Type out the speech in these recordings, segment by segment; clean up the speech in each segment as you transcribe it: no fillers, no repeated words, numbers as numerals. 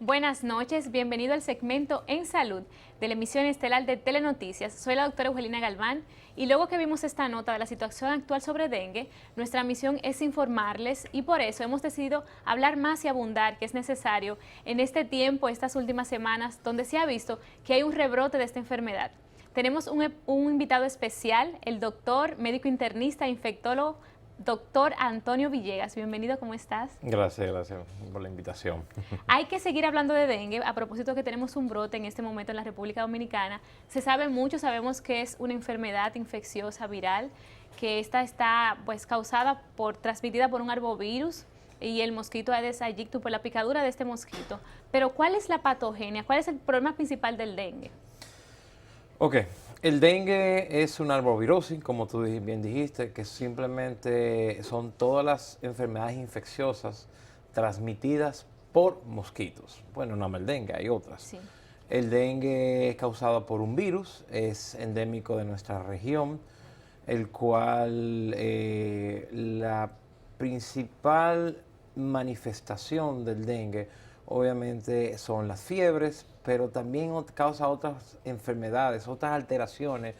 Buenas noches, bienvenido al segmento En Salud de la emisión estelar de Telenoticias. Soy la doctora Eugélina Galván y luego que vimos esta nota de la situación actual sobre dengue, nuestra misión es informarles y por eso hemos decidido hablar más y abundar que es necesario en este tiempo, estas últimas semanas, donde se ha visto que hay un rebrote de esta enfermedad. Tenemos un invitado especial, el doctor, médico internista, infectólogo, doctor Antonio Villegas. Bienvenido, ¿cómo estás? Gracias por la invitación. Hay que seguir hablando de dengue, a propósito que tenemos un brote en este momento en la República Dominicana. Se sabe mucho, sabemos que es una enfermedad infecciosa viral, que esta está transmitida por un arbovirus y el mosquito Aedes aegypti por la picadura de este mosquito. Pero ¿cuál es la patogenia? ¿Cuál es el problema principal del dengue? Ok, el dengue es una arbovirosis, como tú bien dijiste, que simplemente son todas las enfermedades infecciosas transmitidas por mosquitos. Bueno, no más el dengue, hay otras. Sí. El dengue es causado por un virus, es endémico de nuestra región, el cual la principal manifestación del dengue obviamente son las fiebres, pero también causa otras enfermedades, otras alteraciones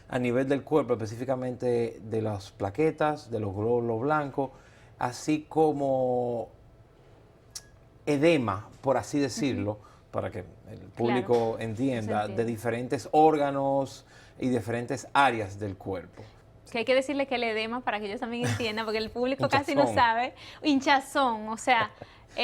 a nivel del cuerpo, específicamente de las plaquetas, de los glóbulos blancos, así como edema, por así decirlo, para que el público entienda, de diferentes órganos y diferentes áreas del cuerpo. Que hay que decirle que el edema, para que ellos también entiendan, porque el público casi no sabe, hinchazón, o sea,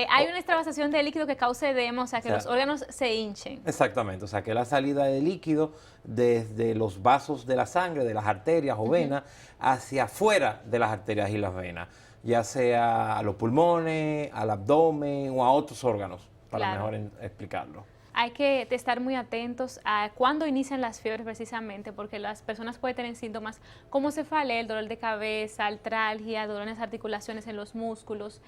hay una extravasación de líquido que causa edema, o sea, que los órganos se hinchen. Exactamente, o sea, que la salida de líquido desde los vasos de la sangre, de las arterias o venas, hacia afuera de las arterias y las venas, ya sea a los pulmones, al abdomen o a otros órganos, para mejor explicarlo. Hay que estar muy atentos a cuándo inician las fiebres precisamente, porque las personas pueden tener síntomas como cefalea, el dolor de cabeza, artralgia, dolor en las articulaciones, en los músculos.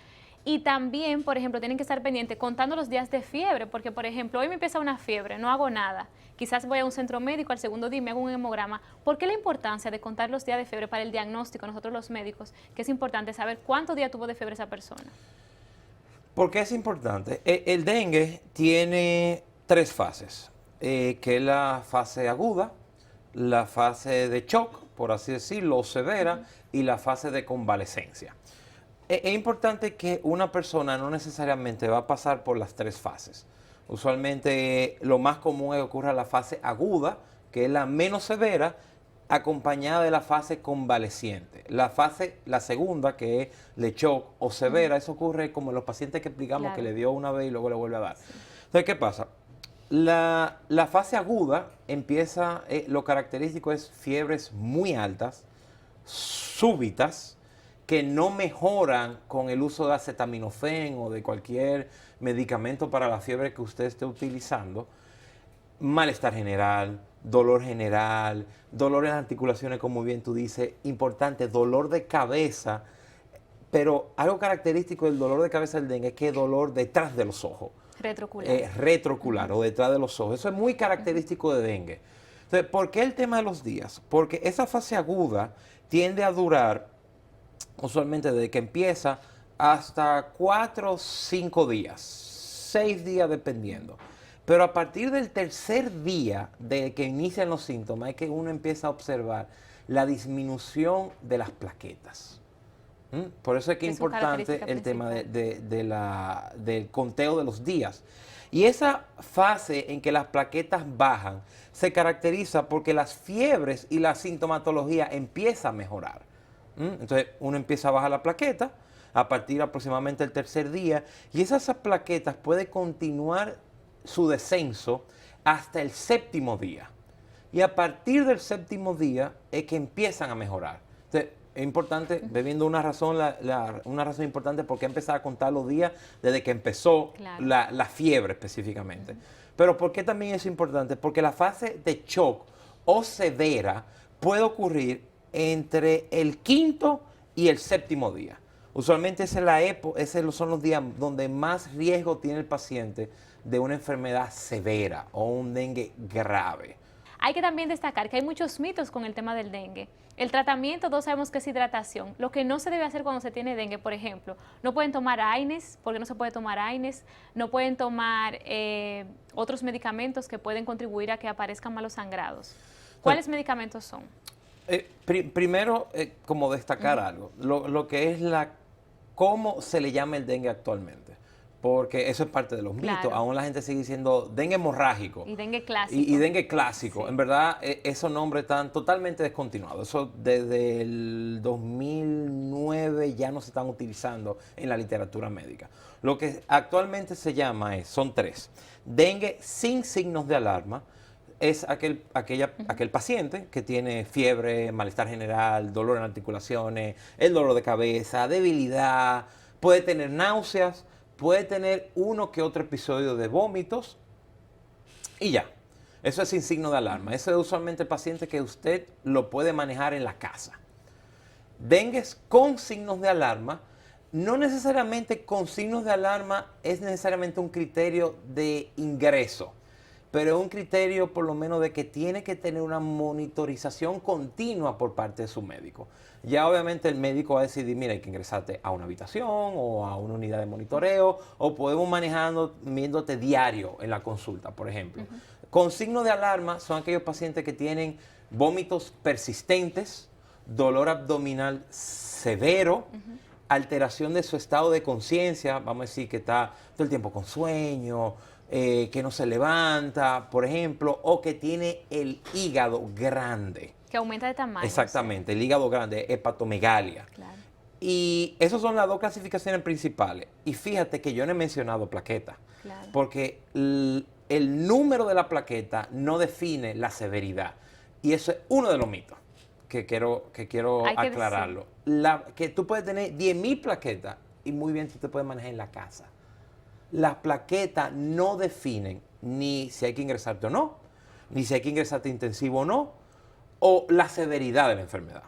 Y también, por ejemplo, tienen que estar pendientes contando los días de fiebre, porque, por ejemplo, hoy me empieza una fiebre, no hago nada. Quizás voy a un centro médico, al segundo día me hago un hemograma. ¿Por qué la importancia de contar los días de fiebre para el diagnóstico, nosotros los médicos, que es importante saber cuántos días tuvo de fiebre esa persona? ¿Por qué es importante? El dengue tiene tres fases, que es la fase aguda, la fase de shock, por así decirlo, o severa, y la fase de convalecencia. Es importante que una persona no necesariamente va a pasar por las tres fases. Usualmente lo más común es que ocurra la fase aguda, que es la menos severa, acompañada de la fase convaleciente. La segunda, que es de shock o severa, eso ocurre como en los pacientes que explicamos que le dio una vez y luego le vuelve a dar. Entonces, ¿qué pasa? La fase aguda empieza, lo característico es fiebres muy altas, súbitas, que no mejoran con el uso de acetaminofén o de cualquier medicamento para la fiebre que usted esté utilizando. Malestar general, dolor en las articulaciones, como bien tú dices, importante, dolor de cabeza, pero algo característico del dolor de cabeza del dengue es que es dolor detrás de los ojos. Retroocular. Retroocular o detrás de los ojos. Eso es muy característico de dengue. Entonces, ¿por qué el tema de los días? Porque esa fase aguda tiende a durar usualmente desde que empieza hasta 4 o 5 días, 6 días dependiendo. Pero a partir del tercer día de que inician los síntomas es que uno empieza a observar la disminución de las plaquetas. Por eso es que es importante el tema del conteo de los días. Y esa fase en que las plaquetas bajan se caracteriza porque las fiebres y la sintomatología empieza a mejorar. Entonces uno empieza a bajar la plaqueta a partir aproximadamente del tercer día y esas plaquetas pueden continuar su descenso hasta el séptimo día. Y a partir del séptimo día es que empiezan a mejorar. Entonces, es importante, bebiendo una razón importante porque empezar a contar los días desde que empezó la fiebre específicamente. Pero ¿por qué también es importante? Porque la fase de shock o severa puede ocurrir entre el quinto y el séptimo día. Usualmente esos son los días donde más riesgo tiene el paciente de una enfermedad severa o un dengue grave. Hay que también destacar que hay muchos mitos con el tema del dengue. El tratamiento, todos sabemos que es hidratación. Lo que no se debe hacer cuando se tiene dengue, por ejemplo, no pueden tomar AINES, porque no se puede tomar AINES, no pueden tomar otros medicamentos que pueden contribuir a que aparezcan malos sangrados. ¿Cuáles medicamentos son? Primero, como destacar algo, lo que es cómo se le llama el dengue actualmente. Porque eso es parte de los mitos. Claro. Aún la gente sigue diciendo dengue hemorrágico. Y dengue clásico. Y dengue clásico. Sí. En verdad, esos nombres están totalmente descontinuados. Eso desde el 2009 ya no se están utilizando en la literatura médica. Lo que actualmente se llama son tres. Dengue sin signos de alarma. Es aquel paciente que tiene fiebre, malestar general, dolor en articulaciones, el dolor de cabeza, debilidad, puede tener náuseas, puede tener uno que otro episodio de vómitos y ya. Eso es sin signo de alarma. Eso es usualmente el paciente que usted lo puede manejar en la casa. Dengue con signos de alarma, no necesariamente con signos de alarma es necesariamente un criterio de ingreso, pero es un criterio por lo menos de que tiene que tener una monitorización continua por parte de su médico. Ya obviamente el médico va a decidir, mira, hay que ingresarte a una habitación o a una unidad de monitoreo, o podemos viéndote diario en la consulta, por ejemplo. Con signo de alarma son aquellos pacientes que tienen vómitos persistentes, dolor abdominal severo, alteración de su estado de conciencia, vamos a decir que está todo el tiempo con sueño, que no se levanta, por ejemplo, o que tiene el hígado grande. Que aumenta de tamaño. Exactamente, el hígado grande, hepatomegalia. Claro. Y esas son las dos clasificaciones principales. Y fíjate que yo no he mencionado plaqueta, Claro. porque el número de la plaqueta no define la severidad. Y eso es uno de los mitos que quiero aclararlo. Que tú puedes tener 10.000 plaquetas y muy bien tú te puedes manejar en la casa. Las plaquetas no definen ni si hay que ingresarte o no, ni si hay que ingresarte intensivo o no, o la severidad de la enfermedad.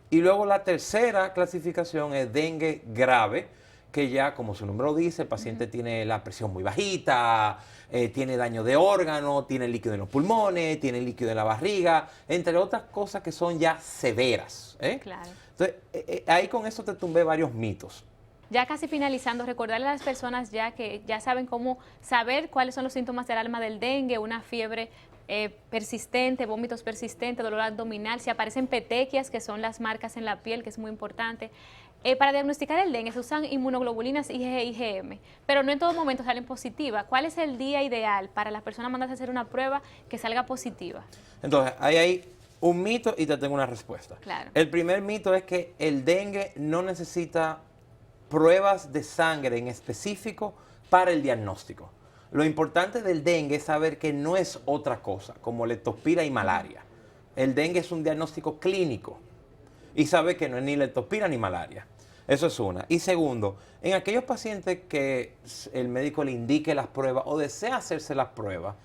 Y luego la tercera clasificación es dengue grave, que ya, como su nombre lo dice, el paciente tiene la presión muy bajita, tiene daño de órgano, tiene líquido en los pulmones, tiene líquido en la barriga, entre otras cosas que son ya severas. Claro. Entonces, ahí con eso te tumbé varios mitos. Ya casi finalizando, recordarle a las personas ya que ya saben cómo saber cuáles son los síntomas del alarma del dengue, una fiebre persistente, vómitos persistentes, dolor abdominal, si aparecen petequias, que son las marcas en la piel, que es muy importante. Para diagnosticar el dengue se usan inmunoglobulinas IgG y IgM, pero no en todo momento salen positivas. ¿Cuál es el día ideal para las personas mandarse a hacer una prueba que salga positiva? Entonces, ahí hay un mito y te tengo una respuesta. Claro. El primer mito es que el dengue no necesita pruebas de sangre en específico para el diagnóstico. Lo importante del dengue es saber que no es otra cosa, como leptospira y malaria. El dengue es un diagnóstico clínico y sabe que no es ni leptospira ni malaria. Eso es una. Y segundo, en aquellos pacientes que el médico le indique las pruebas o desea hacerse las pruebas,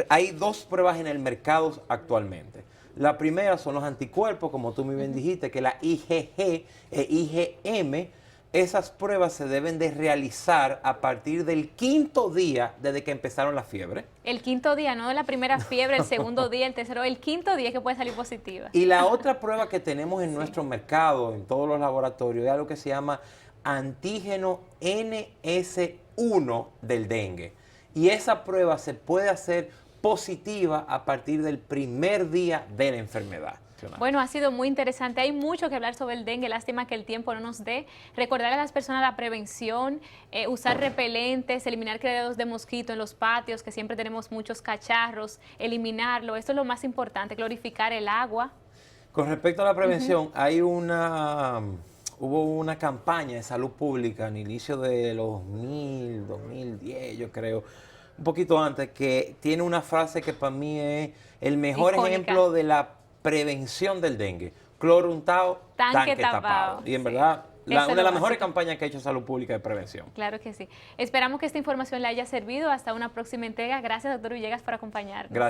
hay dos pruebas en el mercado actualmente. La primera son los anticuerpos, como tú muy bien dijiste, que la IgG e IgM. Esas pruebas se deben de realizar a partir del 5.º día desde que empezaron la fiebre. El 5.º día, no de la primera fiebre, el segundo día, el tercero, el 5.º día que puede salir positiva. Y la otra prueba que tenemos en nuestro mercado, en todos los laboratorios, es algo que se llama antígeno NS1 del dengue. Y esa prueba se puede hacer positiva a partir del primer día de la enfermedad. Bueno, ha sido muy interesante. Hay mucho que hablar sobre el dengue. Lástima que el tiempo no nos dé. Recordarle a las personas la prevención, usar repelentes, eliminar criaderos de mosquito en los patios, que siempre tenemos muchos cacharros, eliminarlo. Esto es lo más importante, glorificar el agua. Con respecto a la prevención, hubo una campaña de salud pública en el inicio de los 2010, yo creo, un poquito antes, que tiene una frase que para mí es el mejor ejemplo de la prevención del dengue: cloro untado, tanque tapado. Y en verdad, una de las mejores campañas que ha hecho Salud Pública de prevención. Claro que sí. Esperamos que esta información le haya servido. Hasta una próxima entrega. Gracias, doctor Villegas, por acompañarnos. Gracias.